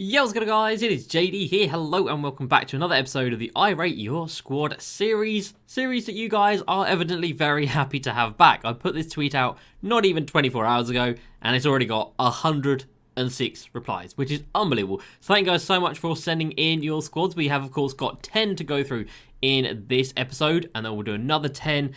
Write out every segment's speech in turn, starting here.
Yo, what's good guys, it is JD here, hello and welcome back to another episode of the I Rate Your Squad series that you guys are evidently very happy to have back. I put this tweet out not even 24 hours ago and it's already got 106 replies, which is unbelievable. So thank you guys so much for sending in your squads. We have of course got 10 to go through in this episode, and then we'll do another 10.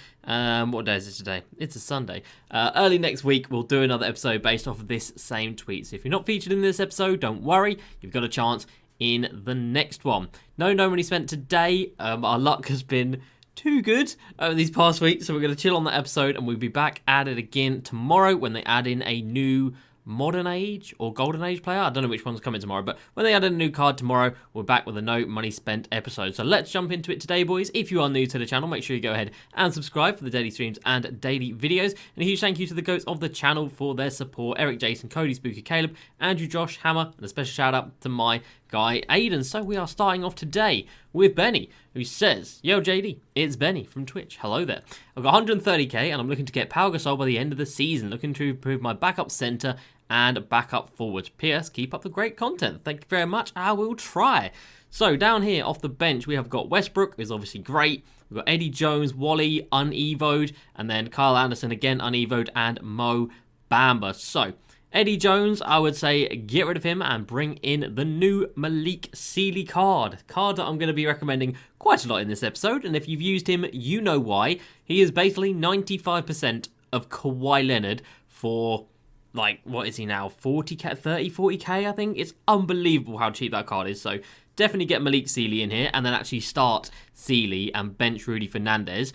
What day is it today? It's a Sunday. Early next week, we'll do another episode based off of this same tweet. So if you're not featured in this episode, don't worry. You've got a chance in the next one. No money spent today. Our luck has been too good over these past weeks, so we're going to chill on that episode, and we'll be back at it again tomorrow when they add in a new Modern Age or Golden Age player. I don't know which one's coming tomorrow, but when they add a new card tomorrow, we're back with a no money spent episode. So let's jump into it today, boys. If you are new to the channel, make sure you go ahead and subscribe for the daily streams and daily videos. And a huge thank you to the goats of the channel for their support: Eric, Jason, Cody, Spooky, Caleb, Andrew, Josh, Hammer, and a special shout out to my guy Aiden. So we are starting off today with Benny, who says, "Yo JD, it's Benny from Twitch. Hello there. I've got 130k and I'm looking to get Power Gasol by the end of the season. Looking to improve my backup center and backup forward. PS, keep up the great content. Thank you very much. I will try." So down here off the bench, we have got Westbrook, who's obviously great. We've got Eddie Jones, Wally, unevoed, and then Kyle Anderson again unevoed, and Mo Bamba. So Eddie Jones, I would say get rid of him and bring in the new Malik Sealy card that I'm going to be recommending quite a lot in this episode. And if you've used him, you know why. He is basically 95% of Kawhi Leonard for, like, what is he now? 40k, 30, 40k, I think. It's unbelievable how cheap that card is. So definitely get Malik Sealy in here and then actually start Sealy and bench Rudy Fernandez.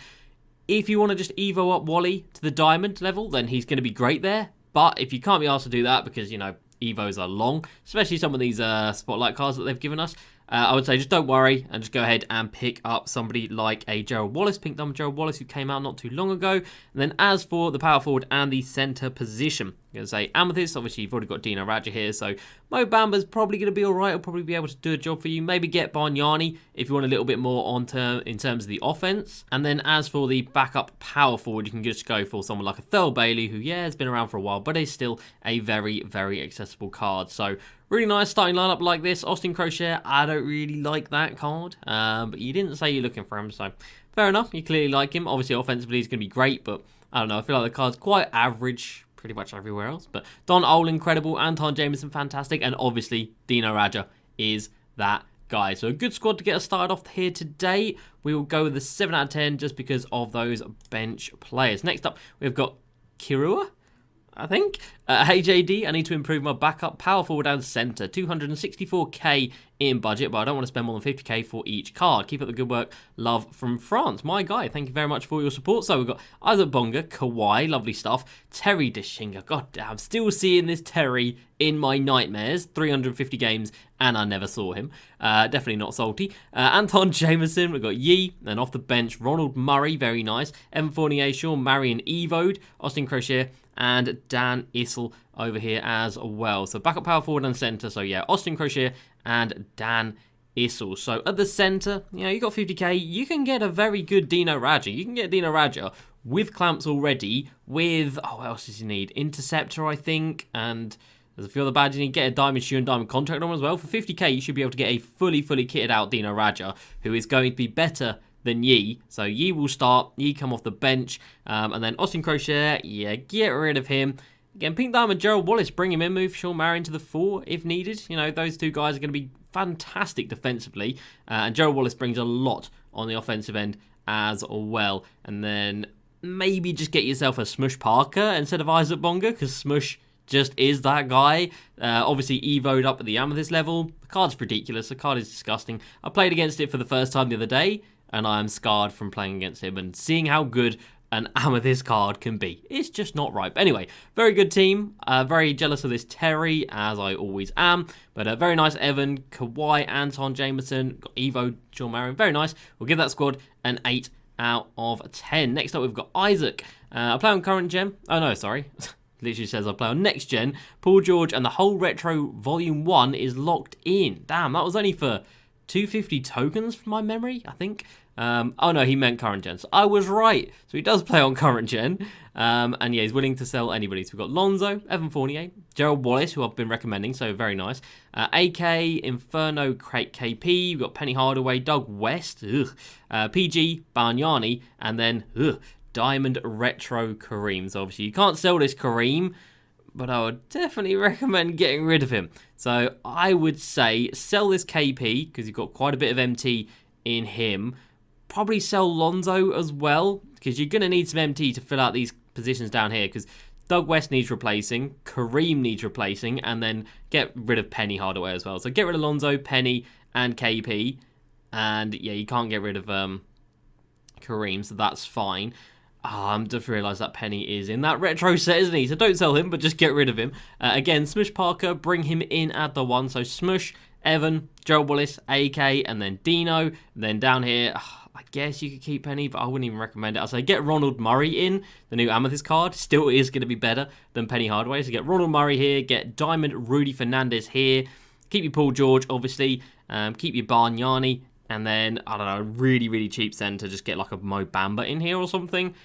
If you want to just evo up Wally to the diamond level, then he's going to be great there. But if you can't be asked to do that because, you know, evos are long, especially some of these spotlight cards that they've given us, I would say just don't worry and just go ahead and pick up somebody like a Gerald Wallace, pink number Gerald Wallace, who came out not too long ago. And then as for the power forward and the center position, I'm going to say Amethyst. Obviously, you've already got Dino Radja here, so Mo Bamba's probably going to be all right. He'll probably be able to do a job for you. Maybe get Bargnani if you want a little bit more in terms of the offense. And then as for the backup power forward, you can just go for someone like a Thurl Bailey, who, yeah, has been around for a while, but is still a very, very accessible card. So really nice starting lineup like this. Austin Crochet, I don't really like that card, but you didn't say you're looking for him, so fair enough. You clearly like him. Obviously, offensively, he's going to be great, but I don't know. I feel like the card's quite average pretty much everywhere else. But Don Ole, incredible. Anton Jameson, fantastic. And obviously, Dino Radja is that guy. So a good squad to get us started off here today. We will go with a 7 out of 10 just because of those bench players. Next up, we've got Kirua, I think. Hey JD, I need to improve my backup power forward and center. 264k in budget, but I don't want to spend more than 50k for each card. Keep up the good work. Love from France. My guy, thank you very much for your support. So we've got Isaac Bonga, Kawhi, lovely stuff. Terry Dishinga, god damn, I'm still seeing this Terry in my nightmares. 350 games and I never saw him. Definitely not salty. Anton Jameson, we've got Yee, and off the bench, Ronald Murray, very nice. Evan Fournier, Sean Marion Evode, Austin Crochet, and Dan Issel over here as well. So backup power forward and center. So yeah, Austin Crochet and Dan Issel. So at the center, you know, you got 50k. You can get a very good Dino Radja. You can get Dino Radja with clamps already. With, oh, what else does he need? Interceptor, I think, and there's a few other badges. You need to get a diamond shoe and diamond contract on as well. For 50k, you should be able to get a fully kitted out Dino Radja, who is going to be better than Yee. So Yee will start, Yee come off the bench, and then Austin Crochet, yeah, get rid of him. Again, Pink Diamond, Gerald Wallace, bring him in, move Sean Marion to the 4 if needed. You know, those two guys are going to be fantastic defensively, and Gerald Wallace brings a lot on the offensive end as well. And then maybe just get yourself a Smush Parker instead of Isaac Bonga, because Smush just is that guy. Obviously evoed up at the Amethyst level. The card's ridiculous. The card is disgusting. I played against it for the first time the other day, and I am scarred from playing against him and seeing how good an Amethyst card can be. It's just not right. But anyway, very good team. Very jealous of this Terry, as I always am. But very nice Evan, Kawhi, Anton Jameson, got Evo, Sean Marion. Very nice. We'll give that squad an 8 out of 10. Next up, we've got Isaac. I play on current gen. Oh, no, sorry. Literally says I play on next gen. Paul George and the whole Retro Volume 1 is locked in. Damn, that was only for 250 tokens from my memory, I think. Oh no, he meant current gen. So I was right. So he does play on current gen. And yeah, he's willing to sell anybody. So we've got Lonzo, Evan Fournier, Gerald Wallace, who I've been recommending, so very nice. AK, Inferno, KP, we've got Penny Hardaway, Doug West, PG, Bargnani, and then Diamond Retro Kareem. So obviously you can't sell this Kareem, but I would definitely recommend getting rid of him. So I would say sell this KP, because you've got quite a bit of MT in him. Probably sell Lonzo as well, because you're going to need some MT to fill out these positions down here, because Doug West needs replacing, Kareem needs replacing, and then get rid of Penny Hardaway as well. So get rid of Lonzo, Penny, and KP. And yeah, you can't get rid of Kareem, so that's fine. Just realised that Penny is in that retro set, isn't he? So don't sell him, but just get rid of him. Again, Smush Parker, bring him in at the 1. So Smush, Evan, Gerald Wallace, AK, and then Dino. And then down here, I guess you could keep Penny, but I wouldn't even recommend it. I'd say get Ronald Murray in, the new Amethyst card. Still is going to be better than Penny Hardaway. So get Ronald Murray here, get Diamond Rudy Fernandez here. Keep your Paul George, obviously. Keep your Bargnani. And then, I don't know, really, really cheap centre. Just get like a Mo Bamba in here or something.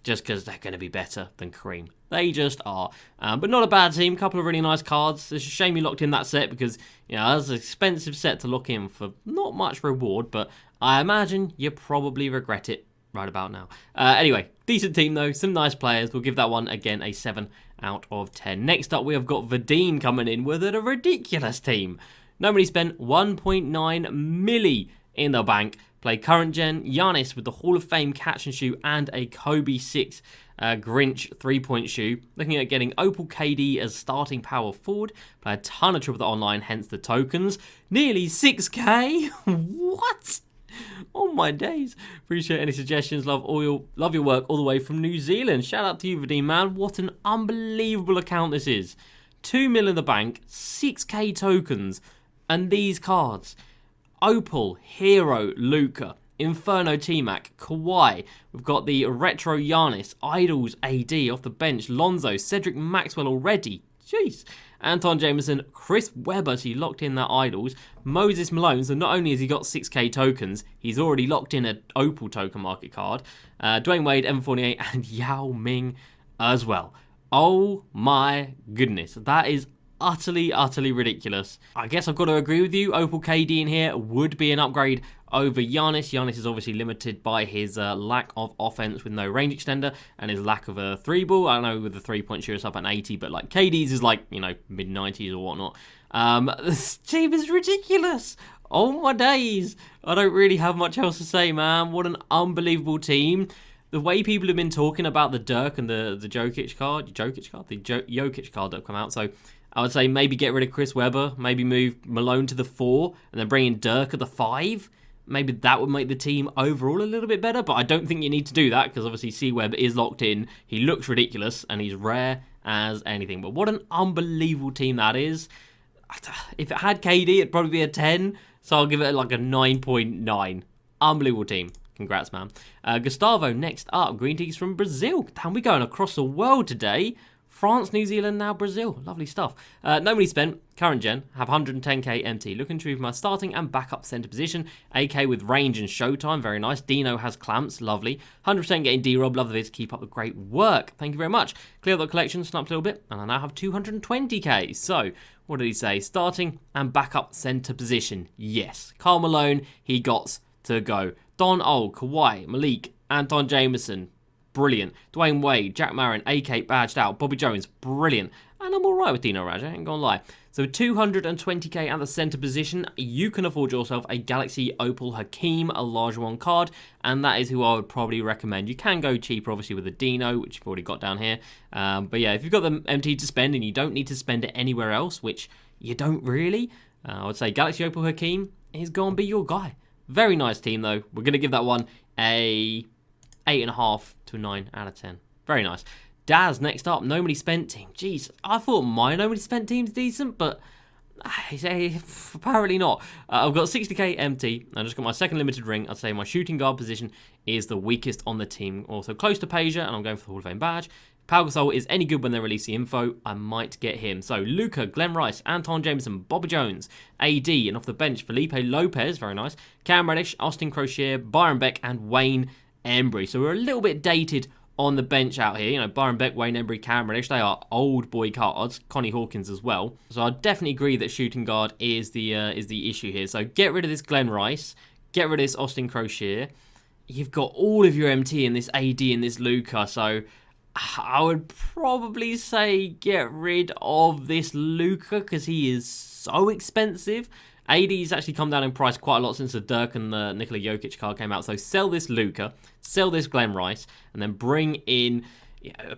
Just because they're going to be better than Kareem. They just are. But not a bad team. Couple of really nice cards. It's a shame you locked in that set because, you know, that's an expensive set to lock in for not much reward. But I imagine you probably regret it right about now. Anyway, decent team though. Some nice players. We'll give that one, again, a 7 out of 10. Next up, we have got Vadine coming in with a ridiculous team. Nobody spent 1.9 milli in the bank. Play current gen, Giannis with the Hall of Fame catch and shoot and a Kobe 6 Grinch 3-point shoe. Looking at getting Opal KD as starting power forward. Play a ton of triple online, hence the tokens. Nearly 6k? What? Oh my days. Appreciate any suggestions. Love your work all the way from New Zealand. Shout out to you, Vadim, man. What an unbelievable account this is. 2 mil in the bank, 6k tokens. And these cards, Opal, Hero, Luka, Inferno T-Mac, Kawhi. We've got the Retro Giannis, Idols AD off the bench, Lonzo, Cedric Maxwell already. Jeez. Anton Jameson, Chris Webber, so he locked in that Idols. Moses Malone, so not only has he got 6k tokens, he's already locked in an Opal token market card. Dwayne Wade, Evan Fournier, and Yao Ming as well. Oh my goodness, that is utterly ridiculous. I guess I've got to agree with you. Opal KD in here would be an upgrade over Giannis. Giannis is obviously limited by his lack of offense with no range extender and his lack of a 3-ball. I know with the 3-point shooter, it's up at 80, but like KD's is like, you know, mid-90s or whatnot. This team is ridiculous. Oh my days. I don't really have much else to say, man. What an unbelievable team. The way people have been talking about the Dirk and the Jokic card, the Jokic card that have come out, so I would say maybe get rid of Chris Webber, maybe move Malone to the 4, and then bring in Dirk at the 5. Maybe that would make the team overall a little bit better, but I don't think you need to do that because obviously C-Web is locked in. He looks ridiculous, and he's rare as anything. But what an unbelievable team that is. If it had KD, it'd probably be a 10, so I'll give it like a 9.9. Unbelievable team. Congrats, man. Gustavo, next up. Green teas from Brazil. Damn, we're going across the world today. France, New Zealand, now Brazil. Lovely stuff. Nobody spent. Current gen. Have 110k MT. Looking to improve my starting and backup centre position. AK with range and showtime. Very nice. Dino has clamps. Lovely. 100% getting D-Rob. Love the vids. Keep up the great work. Thank you very much. Clear up the collection. Snapped a little bit. And I now have 220k. So, what did he say? Starting and backup centre position. Yes. Karl Malone. He got to go. Don Old. Kawhi. Malik. Anton Jameson. Brilliant. Dwayne Wade, Jack Marin, AK badged out, Bobby Jones, brilliant. And I'm alright with Dino Raj, I ain't gonna lie. So 220k at the centre position, you can afford yourself a Galaxy Opal Hakeem Olajuwon card, and that is who I would probably recommend. You can go cheaper, obviously, with a Dino, which you've already got down here. But yeah, if you've got them empty to spend and you don't need to spend it anywhere else, which you don't really, I would say Galaxy Opal Hakeem is gonna be your guy. Very nice team, though. We're gonna give that one a 8.5 to a 9 out of 10. Very nice. Daz, next up, nobody spent team. Jeez, I thought my nobody spent team's decent, but apparently not. I've got 60k empty. I just got my second limited ring. I'd say my shooting guard position is the weakest on the team. Also close to Peja, and I'm going for the Hall of Fame badge. Pau Gasol is any good when they release the info, I might get him. So Luka, Glenn Rice, Anton Jameson, Bobby Jones, AD, and off the bench, Felipe Lopez, very nice, Cam Reddish, Austin Crochet, Byron Beck, and Wayne Embry. So we're a little bit dated on the bench out here. You know, Byron Beck, Wayne Embry, Cam Reddish, they are old boy cards. Connie Hawkins as well. So I definitely agree that shooting guard is the issue here. So get rid of this Glenn Rice, get rid of this Austin Crochet. You've got all of your MT in this AD and this Luka, so I would probably say get rid of this Luka because he is so expensive. AD's actually come down in price quite a lot since the Dirk and the Nikola Jokic card came out. So sell this Luka, sell this Glenn Rice, and then bring in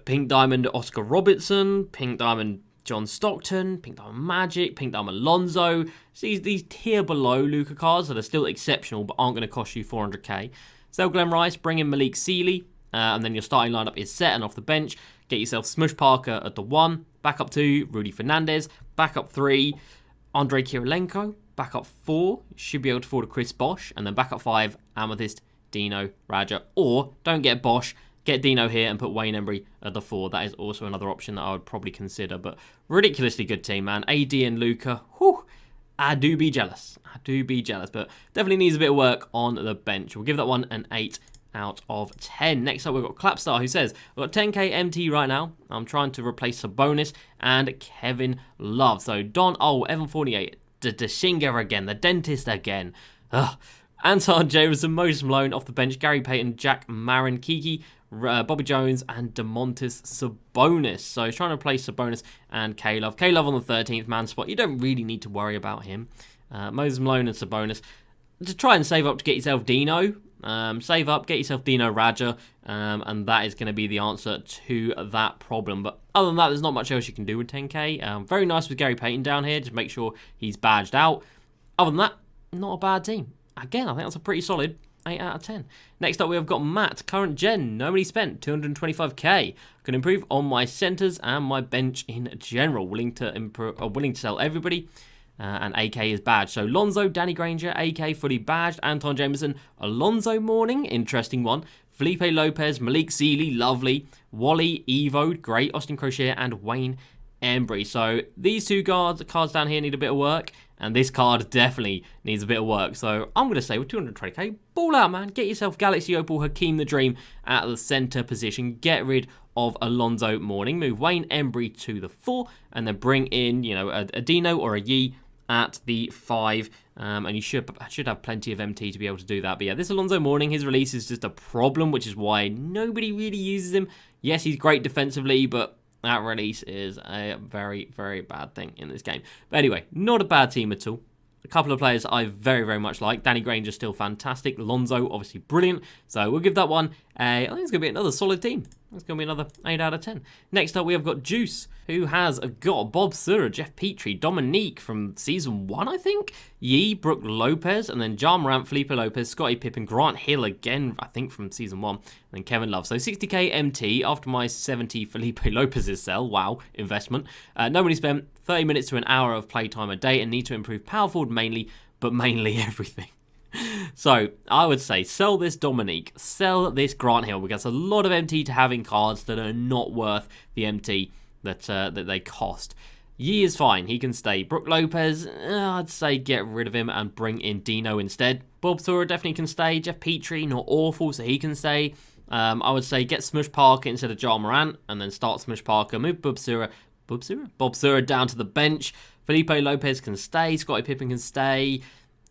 Pink Diamond Oscar Robertson, Pink Diamond John Stockton, Pink Diamond Magic, Pink Diamond Lonzo. So these tier below Luka cards that are still exceptional but aren't going to cost you 400k. Sell Glenn Rice, bring in Malik Sealy, and then your starting lineup is set and off the bench. Get yourself Smush Parker at the 1, back up 2, Rudy Fernandez, back up 3, Andrei Kirilenko, back up 4, you should be able to afford a Chris Bosh, and then back up 5, Amethyst, Dino, Raja, or don't get Bosh, get Dino here and put Wayne Embry at the 4. That is also another option that I would probably consider, but ridiculously good team, man. AD and Luka, whew, I do be jealous. But definitely needs a bit of work on the bench. We'll give that one an 8 out of 10. Next up, we've got Clapstar, who says, I've got 10k MT right now. I'm trying to replace Sabonis and Kevin Love. So Don, Evan 48, Deshinga again, the dentist again. Ugh. Anton Jameson, Moses Malone off the bench, Gary Payton, Jack Marin, Kiki, Bobby Jones, and Domantas Sabonis. So he's trying to replace Sabonis and K-Love. K-Love on the 13th man spot. You don't really need to worry about him. Moses Malone and Sabonis. To try and save up to get yourself Dino. Save up, get yourself Dino Raja, and that is going to be the answer to that problem. But other than that, there's not much else you can do with 10k. Very nice with Gary Payton down here. Just make sure he's badged out. Other than that, not a bad team. Again, I think that's a pretty solid 8 out of 10. Next up, we have got Matt, current gen, nobody spent, 225k. Can improve on my centers and my bench in general. Willing to sell everybody. And AK is badged. So Lonzo, Danny Granger, AK fully badged. Anton Jameson, Alonzo Mourning, interesting one. Felipe Lopez, Malik Sealy, lovely. Wally, Evo, great. Austin Crochet, and Wayne Embry. So these two cards down here need a bit of work. And this card definitely needs a bit of work. So I'm going to say with 220k, ball out, man. Get yourself Galaxy Opal, Hakeem the Dream at the center position. Get rid of Alonzo Mourning. Move Wayne Embry to the 4. And then bring in, a Dino or a Yee at the 5, and you should have plenty of MT to be able to do that. But yeah, this Alonzo Mourning, his release is just a problem, which is why nobody really uses him. Yes, he's great defensively, but that release is a very, very bad thing in this game. But anyway, not a bad team at all. A couple of players I very, very much like. Danny Granger still fantastic. Lonzo, obviously brilliant. So we'll give that one I think it's going to be another solid team. It's going to be another 8 out of 10. Next up, we have got Juice, who has got Bob Sura, Jeff Petrie, Dominique from Season 1, I think, Yee, Brooke Lopez, and then Ja Morant, Felipe Lopez, Scottie Pippen, Grant Hill again, I think, from Season 1, and then Kevin Love. So 60k MT after my 70 Felipe Lopez's sell. Wow, investment. Nobody spent 30 minutes to an hour of playtime a day and need to improve power forward mainly, but mainly everything. So I would say sell this Dominique, sell this Grant Hill, because a lot of MT to have in cards that are not worth the MT that they cost. Yee is fine, he can stay. Brooke Lopez, I'd say get rid of him and bring in Dino instead. Bob Thora definitely can stay. Jeff Petrie, not awful, so he can stay. I would say get Smush Parker instead of Ja Morant, and then start Smush Parker, move Bob Sura down to the bench. Felipe Lopez can stay, Scottie Pippen can stay.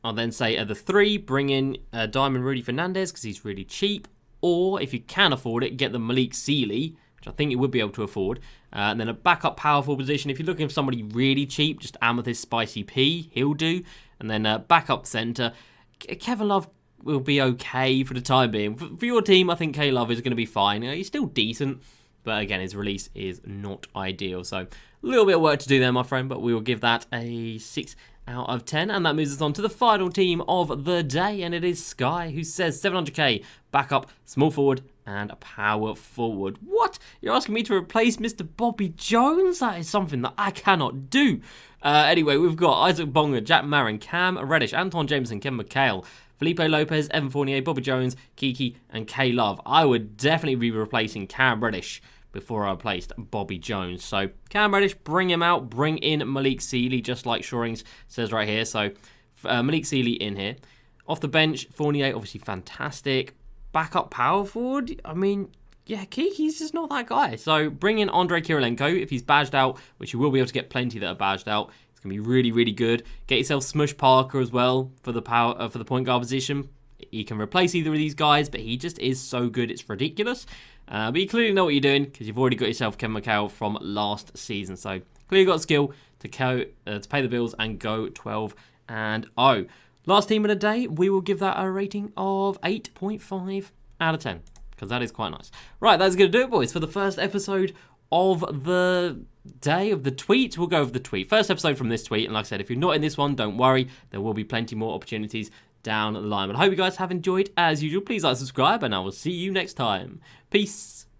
I'll then say at the 3, bring in Diamond Rudy Fernandez because he's really cheap. Or, if you can afford it, get the Malik Sealy, which I think you would be able to afford. And then a backup powerful position. If you're looking for somebody really cheap, just Amethyst Spicy P, he'll do. And then backup center. Kevin Love will be okay for the time being. For your team, I think K-Love is going to be fine. He's still decent. But again, his release is not ideal. So, a little bit of work to do there, my friend. But we will give that a 6 out of 10, and that moves us on to the final team of the day, and it is Sky, who says 700k, backup, small forward, and a power forward. What? You're asking me to replace Mr. Bobby Jones? That is something that I cannot do. Anyway, we've got Isaac Bonga, Jack Marin, Cam Reddish, Anton Jameson, Ken McHale, Felipe Lopez, Evan Fournier, Bobby Jones, Kiki, and K-Love. I would definitely be replacing Cam Reddish before I replaced Bobby Jones. So Cam Reddish, bring him out. Bring in Malik Sealy, just like Shorings says right here. So Malik Sealy in here. Off the bench, Fournier, obviously fantastic. Backup power forward, I mean, yeah, Kiki's just not that guy. So bring in Andrei Kirilenko if he's badged out, which you will be able to get plenty that are badged out. It's going to be really, really good. Get yourself Smush Parker as well for the for the point guard position. He can replace either of these guys, but he just is so good, it's ridiculous. But you clearly know what you're doing because you've already got yourself Kevin McHale from last season. So clearly got skill to pay the bills and go 12-0. Last team of the day, we will give that a rating of 8.5 out of 10 because that is quite nice. Right, that's going to do it, boys, for the first episode of the day of the tweet. We'll go over the tweet. First episode from this tweet, and like I said, if you're not in this one, don't worry. There will be plenty more opportunities down the line. But I hope you guys have enjoyed as usual. Please like, subscribe, and I will see you next time. Peace.